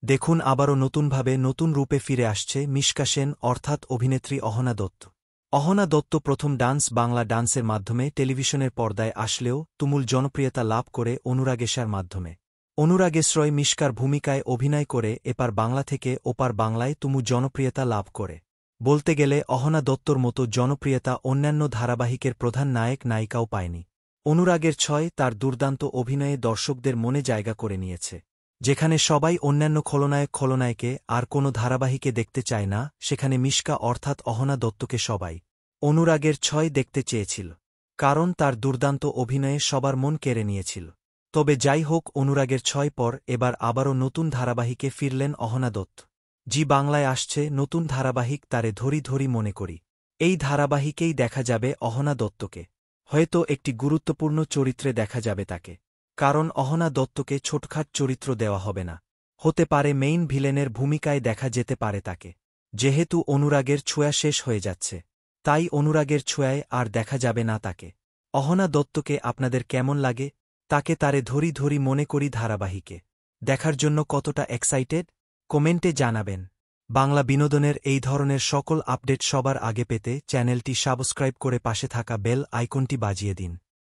দেখুন আবারও নতুনভাবে নতুন রূপে ফিরে আসছে মিশকা সেন অর্থাৎ অভিনেত্রী অহনা দত্ত। অহনা দত্ত প্রথম ডান্স বাংলা ডান্সের মাধ্যমে টেলিভিশনের পর্দায় আসলেও তুমুল জনপ্রিয়তা লাভ করে অনুরাগেশার মাধ্যমে। অনুরাগেশরয় মিশকার ভূমিকায় অভিনয় করে এপার বাংলা থেকে ওপার বাংলায় তুমুল জনপ্রিয়তা লাভ করে। বলতে গেলে অহনা দত্তর মতো জনপ্রিয়তা অন্যান্য ধারাবাহিকের প্রধান নায়ক নায়িকাও পায়নি। অনুরাগের ছয় তার দুর্দান্ত অভিনয়ে দর্শকদের মনে জায়গা করে নিয়েছে। যেখানে সবাই অন্যান্য খলনায়কে আর কোনো ধারাবাহিকে দেখতে চায় না, সেখানে মিশকা অর্থাৎ অহনা দত্তকে সবাই অনুরাগের ছয় দেখতে চেয়েছিল। কারণ তার দুর্দান্ত অভিনয়ে সবার মন কেড়ে নিয়েছিল। তবে যাই হোক, অনুরাগের ছয় পর এবার আবারও নতুন ধারাবাহিকে ফিরলেন অহনা দত্ত। জি বাংলায় আসছে নতুন ধারাবাহিক তারে ধরি ধরি মনে করি। এই ধারাবাহিকেই দেখা যাবে অহনা দত্তকে। হয়তো একটি গুরুত্বপূর্ণ চরিত্রে দেখা যাবে তাকে। কারণ অহনা দত্তকে ছোটখাট চরিত্র দেওয়া হবে না। হতে পারে মেইন ভিলেনের ভূমিকায় দেখা যেতে পারে তাকে। যেহেতু অনুরাগের ছোঁয়া শেষ হয়ে যাচ্ছে, তাই অনুরাগের ছোঁয়ায় আর দেখা যাবে না তাকে। অহনা দত্তকে আপনাদের কেমন লাগে? তাকে তারে ধরি ধরি মনে করি ধারাবাহিকে দেখার জন্য কতটা এক্সাইটেড? কমেন্টে জানাবেন। বাংলা বিনোদনের এই ধরনের সকল আপডেট সবার আগে পেতে চ্যানেলটি সাবস্ক্রাইব করে পাশে থাকা বেল আইকনটি বাজিয়ে দিন।